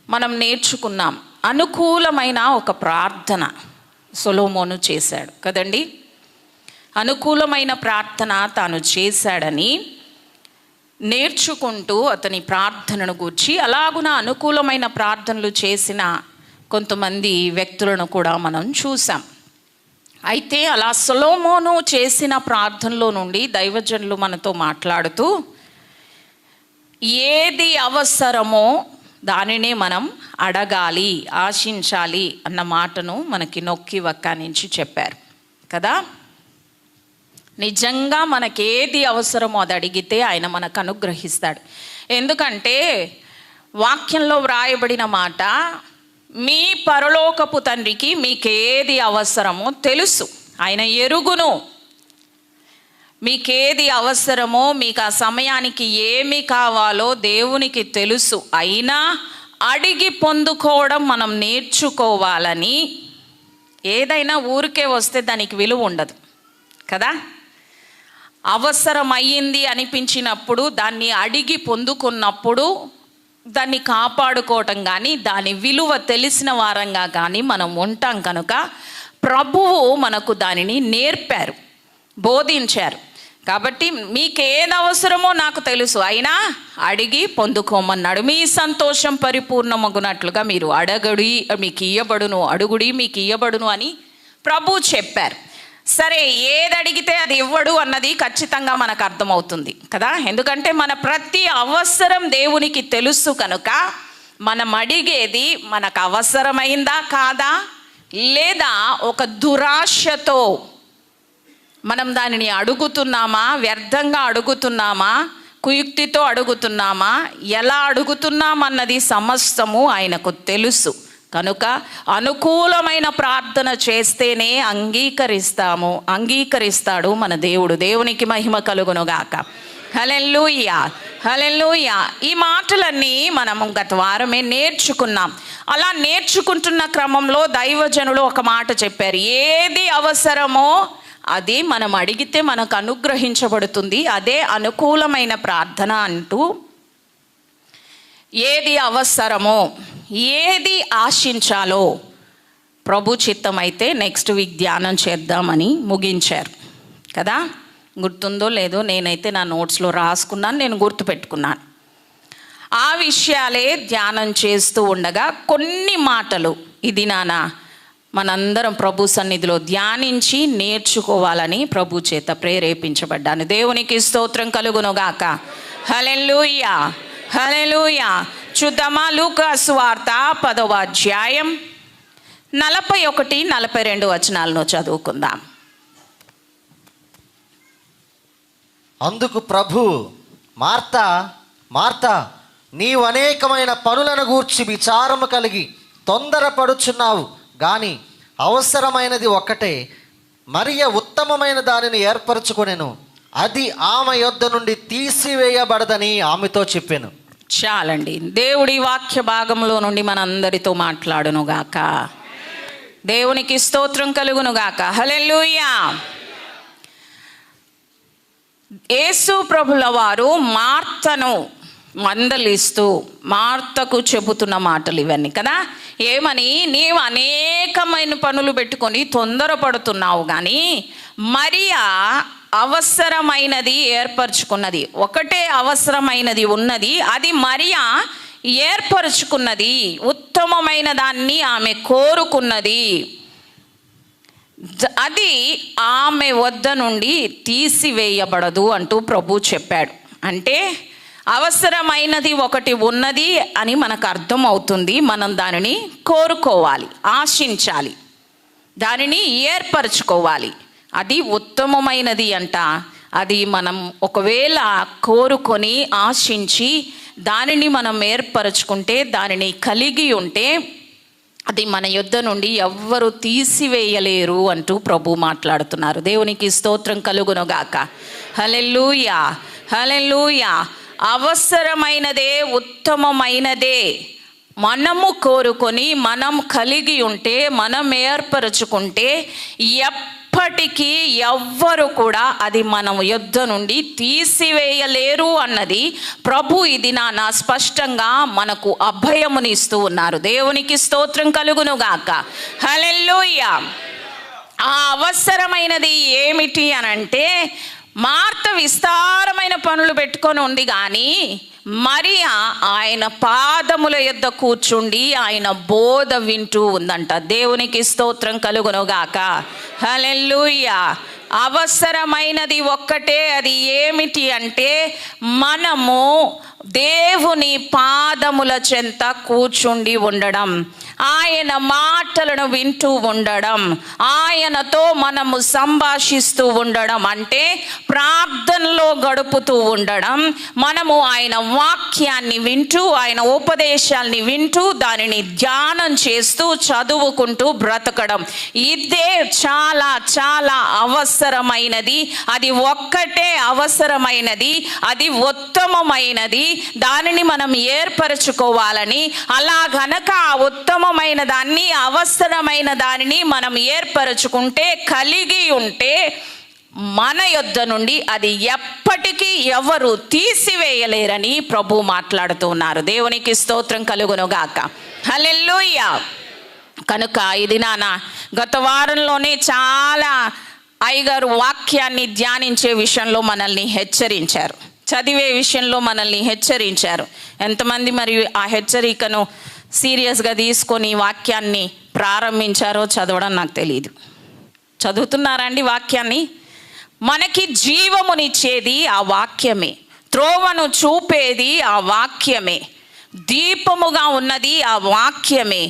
మనం నేర్చుకున్నాం. అనుకూలమైన ఒక ప్రార్థన సొలొమోను చేశాడు కదండి. అనుకూలమైన ప్రార్థన తాను చేశాడని నేర్చుకుంటూ అతని ప్రార్థనను గూర్చి, అలాగున అనుకూలమైన ప్రార్థనలు చేసిన కొంతమంది వ్యక్తులను కూడా మనం చూసాం. అయితే అలా సొలొమోను చేసిన ప్రార్థనలో నుండి దైవజనులు మనతో మాట్లాడుతూ ఏది అవసరమో దానినే మనం అడగాలి, ఆశించాలి అన్న మాటను మనకి నొక్కి వక్కానించి చెప్పారు కదా. నిజంగా మనకేది అవసరమో అది అడిగితే ఆయన మనకు అనుగ్రహిస్తాడు. ఎందుకంటే వాక్యంలో వ్రాయబడిన మాట, మీ పరలోకపు తండ్రికి మీకేది అవసరమో తెలుసు, ఆయన ఎరుగును. మీకేది అవసరమో, మీకు ఆ సమయానికి ఏమి కావాలో దేవునికి తెలుసు. అయినా అడిగి పొందుకోవడం మనం నేర్చుకోవాలని. ఏదైనా ఊరికే వస్తే దానికి విలువ ఉండదు కదా. అవసరమయ్యింది అనిపించినప్పుడు దాన్ని అడిగి పొందుకున్నప్పుడు దాన్ని కాపాడుకోవటం కానీ, దాని విలువ తెలిసిన వారంగా కానీ మనం ఉంటాం. కనుక ప్రభువు మనకు దానిని నేర్పారు, బోధించారు. కాబట్టి మీకు ఏది అవసరమో నాకు తెలుసు, అయినా అడిగి పొందుకోమన్నాడు. మీ సంతోషం పరిపూర్ణమగునట్లుగా మీరు అడగడి మీకు ఇయ్యబడును, అడుగుడి మీకు ఇయ్యబడును అని ప్రభు చెప్పారు. సరే, ఏది అడిగితే అది ఇవ్వడు అన్నది ఖచ్చితంగా మనకు అర్థమవుతుంది కదా. ఎందుకంటే మన ప్రతి అవసరం దేవునికి తెలుసు కనుక మనం అడిగేది మనకు అవసరమైందా కాదా, లేదా ఒక దురాశతో మనం దానిని అడుగుతున్నామా, వ్యర్థంగా అడుగుతున్నామా, కుయుక్తితో అడుగుతున్నామా, ఎలా అడుగుతున్నామన్నది సమస్తము ఆయనకు తెలుసు. కనుక అనుకూలమైన ప్రార్థన చేస్తేనే అంగీకరిస్తాడు మన దేవుడు. దేవునికి మహిమ కలుగునుగాక. హల్లెలూయా, హల్లెలూయా. ఈ మాటలన్నీ మనం గత వారమే నేర్చుకున్నాం. అలా నేర్చుకుంటున్న క్రమంలో దైవజనులు ఒక మాట చెప్పారు, ఏది అవసరమో అది మనం అడిగితే మనకు అనుగ్రహించబడుతుంది. అదే అనుకూలమైన ప్రార్థన అంటూ ఏది అవసరమో, ఏది ఆశించాలో ప్రభు చిత్తమైతే నెక్స్ట్ వీక్ ధ్యానం చేద్దామని ముగించారు కదా. గుర్తుందో లేదో, నేనైతే నా నోట్స్లో రాసుకున్నాను, నేను గుర్తుపెట్టుకున్నాను. ఆ విషయాలే ధ్యానం చేస్తూ ఉండగా కొన్ని మాటలు ఇది మనందరం ప్రభు సన్నిధిలో ధ్యానించి నేర్చుకోవాలని ప్రభు చేత ప్రేరేపించబడ్డాను. దేవునికి స్తోత్రం కలుగునుగాక. హల్లెలూయా, హల్లెలూయా. చూద్దామా? లూకా సువార్త 10వ అధ్యాయం 41, 42 వచనాలను చదువుకుందాం. అందుకు ప్రభు, మార్తా మార్తా, నీవు అనేకమైన పనులను గూర్చి విచారము కలిగి తొందరపడుచున్నావు, గాని అవసరమైనది ఒక్కటే. మరియ ఉత్తమమైన దానిని ఏర్పరచుకొనెను, అది ఆమె యొద్ద నుండి తీసివేయబడదని ఆమెతో చెప్పాను. చాలండి. దేవుడి వాక్య భాగంలో నుండి మనందరితో మాట్లాడునుగాక. దేవునికి స్తోత్రం కలుగునుగాక. హల్లెలూయా. యేసు ప్రభుల వారు మార్తను మందలిస్తూ మార్తకు చెబుతున్న మాటలు ఇవన్నీ కదా. ఏమని? నీవు అనేకమైన పనులు పెట్టుకొని తొందరపడుతున్నావు, కానీ మరియా అవసరమైనది ఏర్పరచుకున్నది. ఒకటే అవసరమైనది ఉన్నది, అది మరియా ఏర్పరచుకున్నది. ఉత్తమమైన దాన్ని ఆమె కోరుకున్నది. అది ఆమె వద్ద నుండి తీసివేయబడదు అంటూ ప్రభు చెప్పాడు. అంటే అవసరమైనది ఒకటి ఉన్నది అని మనకు అర్థం అవుతుంది. మనం దానిని కోరుకోవాలి, ఆశించాలి, దానిని ఏర్పరచుకోవాలి. అది ఉత్తమమైనది అంట. అది మనం ఒకవేళ కోరుకొని ఆశించి దానిని మనం ఏర్పరచుకుంటే, దానిని కలిగి ఉంటే, అది మన యొద్ద నుండి ఎవ్వరు తీసివేయలేరు అంటూ ప్రభు మాట్లాడుతున్నారు. దేవునికి స్తోత్రం కలుగునుగాక. హల్లెలూయా, హల్లెలూయా. అవసరమైనదే, ఉత్తమమైనదే మనము కోరుకొని మనం కలిగి ఉంటే, మనం ఏర్పరచుకుంటే ఎప్పటికీ ఎవ్వరు కూడా అది మనం యుద్ధ నుండి తీసివేయలేరు అన్నది ప్రభు ఇది నా స్పష్టంగా మనకు అభయమునిస్తూ ఉన్నారు. దేవునికి స్తోత్రం కలుగును గాక. హల్లెలూయా. ఆ అవసరమైనది ఏమిటి అనంటే, మార్త విస్తారమైన పనులు పెట్టుకొని ఉంది, కానీ మరియా ఆయన పాదముల యొద్ద కూర్చుండి ఆయన బోధ వింటూ ఉందంట. దేవునికి స్తోత్రం కలుగును గాక. హల్లెలూయా. అవసరమైనది ఒక్కటే, అది ఏమిటి అంటే మనము దేవుని పాదముల చెంత కూర్చుండి ఉండడం, ఆయన మాటలను వింటూ ఉండడం, ఆయనతో మనము సంభాషిస్తూ ఉండడం, అంటే ప్రార్థనలో గడుపుతూ ఉండడం, మనము ఆయన వాక్యాన్ని వింటూ ఆయన ఉపదేశాల్ని వింటూ దానిని ధ్యానం చేస్తూ చదువుకుంటూ బ్రతకడం. ఇదే చాలా చాలా అవసరమైనది. అది ఒక్కటే అవసరమైనది, అది ఉత్తమమైనది. దానిని మనం ఏర్పరచుకోవాలని, అలా గనక ఆ ఉత్తమమైన దాన్ని అవసరమైన దానిని మనం ఏర్పరచుకుంటే, కలిగి ఉంటే, మన యొద్ద నుండి అది ఎప్పటికీ ఎవరు తీసివేయలేరని ప్రభు మాట్లాడుతూ ఉన్నారు. దేవునికి స్తోత్రం కలుగును గాక. హల్లెలూయా. కనుక ఇది గత వారంలోనే చాలా అయ్యగారు వాక్యాన్ని ధ్యానించే విషయంలో మనల్ని హెచ్చరించారు, చదివే విషయంలో మనల్ని హెచ్చరించారు. ఎంతమంది మరి ఆ హెచ్చరికను సీరియస్గా తీసుకొని వాక్యాన్ని ప్రారంభించారో చదవడం నాకు తెలియదు. చదువుతున్నారా అండి వాక్యాన్ని? మనకి జీవమునిచ్చేది ఆ వాక్యమే, త్రోవను చూపేది ఆ వాక్యమే, దీపముగా ఉన్నది ఆ వాక్యమే,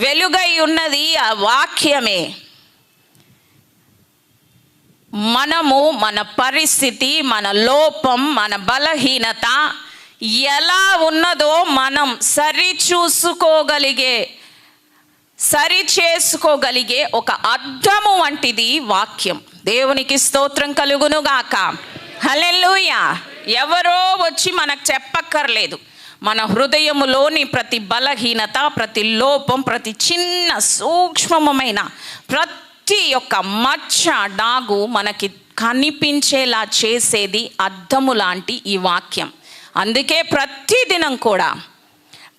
వెలుగై ఉన్నది ఆ వాక్యమే. మనము మన పరిస్థితి, మన లోపం, మన బలహీనత ఎలా ఉన్నదో మనం సరి చేసుకోగలిగే ఒక అద్దము వంటిది వాక్యం. దేవునికి స్తోత్రం కలుగును గాక. హల్లెలూయా. ఎవరో వచ్చి మనకు చెప్పక్కర్లేదు. మన హృదయములోని ప్రతి బలహీనత, ప్రతి లోపం, ప్రతి చిన్న సూక్ష్మమైన ప్రతి ఒక్క మచ్చ, డాగు మనకి కనిపించేలా చేసేది అద్దము లాంటి ఈ వాక్యం. అందుకే ప్రతిదినం కూడా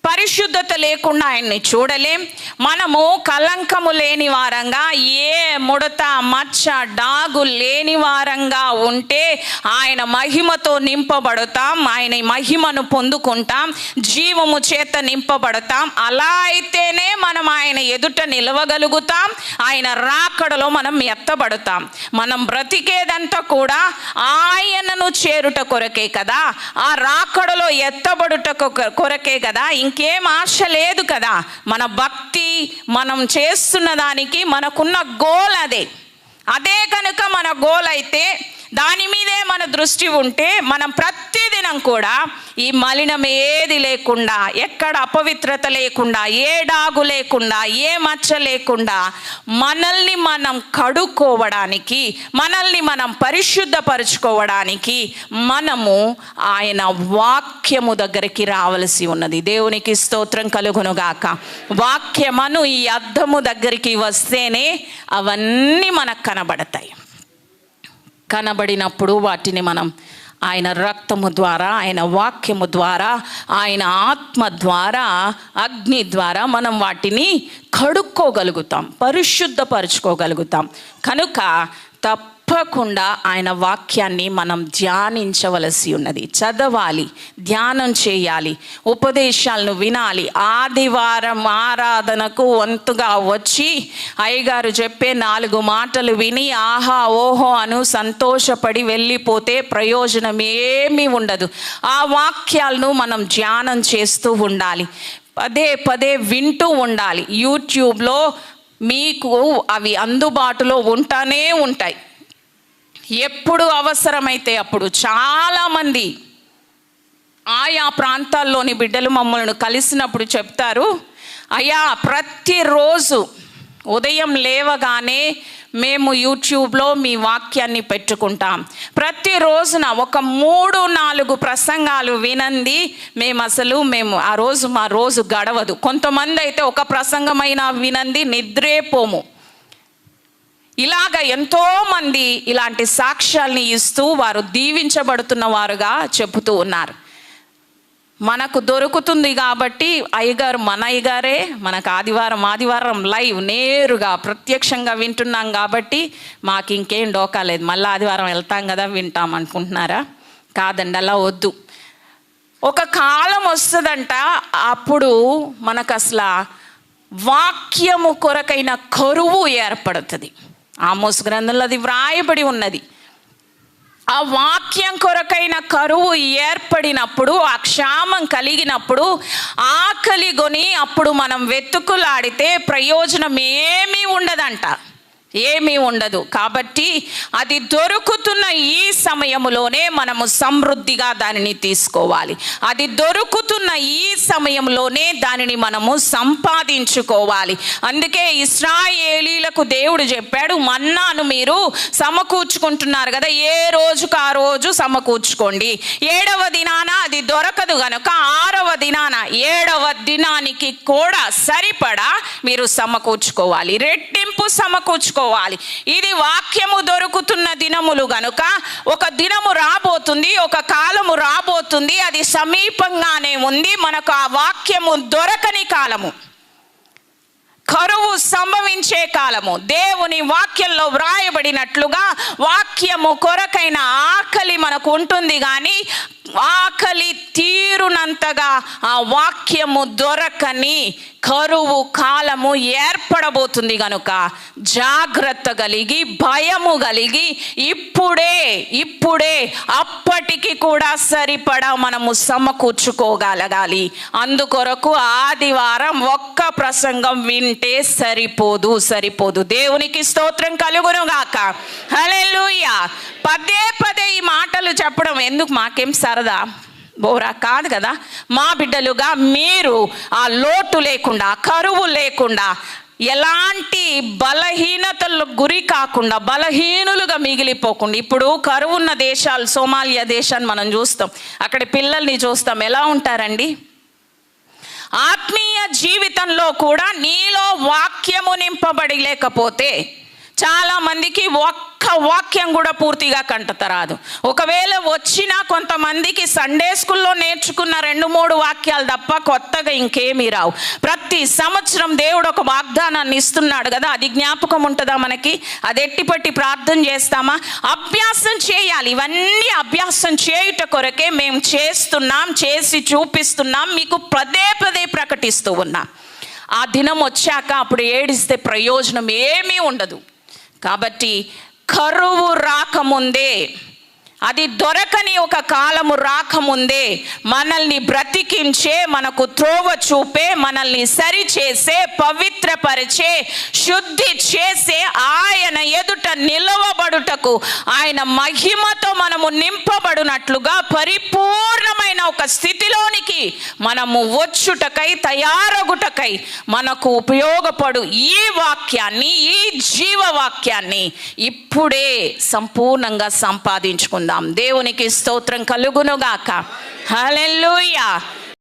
పరిశుద్ధత లేకుండా ఆయన్ని చూడలేం. మనము కలంకము లేని వారంగా, ఏ ముడత మచ్చ డాగు లేని వారంగా ఉంటే ఆయన మహిమతో నింపబడతాం, ఆయన మహిమను పొందుకుంటాం, జీవము చేత నింపబడతాం. అలా అయితేనే మనం ఆయన ఎదుట నిలవగలుగుతాం, ఆయన రాకడలో మనం ఎత్తబడతాం. మనం బ్రతికేదంతా కూడా ఆయనను చేరుట కొరకే కదా, ఆ రాకడలో ఎత్తబడుట కొరకే కదా, ఇంకేం ఆశ లేదు కదా. మన భక్తి, మనం చేస్తున్న దానికి మనకున్న గోల్ అదే కనుక మన గోల్ అయితే, దాని మీదే మన దృష్టి ఉంటే, మనం ప్రతిదినం కూడా ఈ మలినం ఏది లేకుండా, ఎక్కడ అపవిత్రత లేకుండా, ఏ డాగు లేకుండా, ఏ మచ్చ లేకుండా మనల్ని మనం కడుక్కోవడానికి, మనల్ని మనం పరిశుద్ధపరచుకోవడానికి మనము ఆయన వాక్యము దగ్గరికి రావలసి ఉన్నది. దేవునికి స్తోత్రం కలుగునుగాక. వాక్యమును ఈ అద్దము దగ్గరికి వస్తేనే అవన్నీ మనకు కనబడతాయి. కనబడినప్పుడు వాటిని మనం ఆయన రక్తము ద్వారా, ఆయన వాక్యము ద్వారా, ఆయన ఆత్మ ద్వారా, అగ్ని ద్వారా మనం వాటిని కడుక్కోగలుగుతాం, పరిశుద్ధపరచుకోగలుగుతాం. కనుక తప్పకుండా ఆయన వాక్యాన్ని మనం ధ్యానించవలసి ఉన్నది, చదవాలి, ధ్యానం చేయాలి, ఉపదేశాలను వినాలి. ఆదివారం ఆరాధనకు వంతుగా వచ్చి అయ్యగారు చెప్పే 4 మాటలు విని ఆహా ఓహో అను సంతోషపడి వెళ్ళిపోతే ప్రయోజనం ఏమీ ఉండదు. ఆ వాక్యాలను మనం ధ్యానం చేస్తూ ఉండాలి, పదే వింటూ ఉండాలి. యూట్యూబ్లో మీకు అవి అందుబాటులో ఉంటానే ఉంటాయి. ఎప్పుడు అవసరమైతే అప్పుడు. చాలామంది ఆయా ప్రాంతాల్లోని బిడ్డలు మమ్మల్ని కలిసినప్పుడు చెప్తారు, అయ్యా ప్రతిరోజు ఉదయం లేవగానే మేము యూట్యూబ్లో మీ వాక్యాన్ని పెట్టుకుంటాం, ప్రతిరోజున ఒక 3-4 ప్రసంగాలు వినండి, మేము మా రోజు గడవదు. కొంతమంది అయితే ఒక ప్రసంగమైనా వినండి నిద్రే పోము. ఇలాగ ఎంతోమంది ఇలాంటి సాక్ష్యాల్ని ఇస్తూ వారు దీవించబడుతున్న వారుగా చెబుతూ ఉన్నారు. మనకు దొరుకుతుంది కాబట్టి అయ్యగారు మన అయ్యగారే, మనకు ఆదివారం లైవ్ నేరుగా ప్రత్యక్షంగా వింటున్నాం కాబట్టి మాకు ఇంకేం డోకా లేదు, మళ్ళీ ఆదివారం వెళ్తాం కదా వింటాం అనుకుంటున్నారా? కాదండి, అలా వద్దు. ఒక కాలం వస్తుందంట, అప్పుడు మనకు అసలు వాక్యము కొరకైన కరువు ఏర్పడుతుంది. ఆమోస్ గ్రంథంలో అది వ్రాయబడి ఉన్నది. ఆ వాక్యం కొరకైన కరువు ఏర్పడినప్పుడు, ఆ క్షామం కలిగినప్పుడు, ఆకలి కొని అప్పుడు మనం వెతుకులాడితే ప్రయోజనం ఏమీ ఉండదంట, ఏమీ ఉండదు. కాబట్టి అది దొరుకుతున్న ఈ సమయంలోనే మనము సమృద్ధిగా దానిని తీసుకోవాలి. అది దొరుకుతున్న ఈ సమయంలోనే దానిని మనము సంపాదించుకోవాలి. అందుకే ఇశ్రాయేలీలకు దేవుడు చెప్పాడు, మన్నాను మీరు సమకూర్చుకుంటున్నారు కదా, ఏ రోజుకు ఆ రోజు సమకూర్చుకోండి. 7వ దినాన అది దొరకదు గనుక 6వ దినాన 7వ దినానికి కూడా సరిపడా మీరు సమకూర్చుకోవాలి, రెట్టింపు సమకూర్చుకోవాలి. ఇది వాక్యము దొరుకుతున్న దినములు గనుక ఒక దినము రాబోతుంది, ఒక కాలము రాబోతుంది, అది సమీపంగానే ఉంది. మనకు ఆ వాక్యము దొరకని కాలము, కరువు సంభవించే కాలము. దేవుని వాక్యంలో వ్రాయబడినట్లుగా వాక్యము కొరకైన ఆకలి మనకు ఉంటుంది, కానీ ఆకలి తీరునంతగా ఆ వాక్యము దొరకని కరువు కాలము ఏర్పడబోతుంది. కనుక జాగ్రత్త కలిగి, భయము కలిగి, ఇప్పుడే అప్పటికి కూడా సరిపడా మనము సమకూర్చుకోగలగాలి. అందుకొరకు ఆదివారం ఒక్క ప్రసంగం వింటే సరిపోదు. దేవునికి స్తోత్రం కలుగును గాక. హల్లెలూయా. పదే ఈ మాటలు చెప్పడం ఎందుకు? మాకేం సరదా బోరా కాదు కదా. మా బిడ్డలుగా మీరు ఆ లోటు లేకుండా, కరువు లేకుండా, ఎలాంటి బలహీనతలకు గురి కాకుండా, బలహీనులుగా మిగిలిపోకుండా. ఇప్పుడు కరువున్న దేశాలు, సోమాలియా దేశాన్ని మనం చూస్తాం, అక్కడ పిల్లల్ని చూస్తాం, ఎలా ఉంటారండి? ఆత్మీయ జీవితంలో కూడా నీలో వాక్యము నింపబడి లేకపోతే చాలా మందికి ఒక్క వాక్యం కూడా పూర్తిగా కంటతరాదు. ఒకవేళ వచ్చినా కొంతమందికి సండే స్కూల్లో నేర్చుకున్న 2-3 వాక్యాలు తప్ప కొత్తగా ఇంకేమీ రావు. ప్రతి సంవత్సరం దేవుడు ఒక వాగ్దానాన్ని ఇస్తున్నాడు కదా, అది జ్ఞాపకం ఉంటుందా మనకి? అది ఎట్టిపట్టి ప్రార్థన చేస్తామా? అభ్యాసం చేయాలి. ఇవన్నీ అభ్యాసం చేయుట కొరకే మేము చేస్తున్నాం, చేసి చూపిస్తున్నాం, మీకు పదే ప్రకటిస్తూ ఉన్నాం. ఆ దినం వచ్చాక అప్పుడు ఏడిస్తే ప్రయోజనం ఏమీ ఉండదు. కాబట్టి కరువు రాకముందే, అది దొరకని ఒక కాలము రాకముందే మనల్ని బ్రతికించే, మనకు త్రోవ చూపే, మనల్ని సరిచేసే, పవిత్రపరిచే, శుద్ధి చేసే ఆయన ఎదుట నిలవబడుటకు, ఆయన మహిమతో మనము నింపబడినట్లుగా పరిపూర్ణమైన ఒక స్థితిలోనికి మనము వచ్చుటకై, తయారగుటకై మనకు ఉపయోగపడు ఈ వాక్యాన్ని, ఈ జీవవాక్యాన్ని ఇప్పుడే సంపూర్ణంగా సంపాదించుకుందాం. దేవునికి స్తోత్రం కలుగునుగాక. హల్లెలూయా.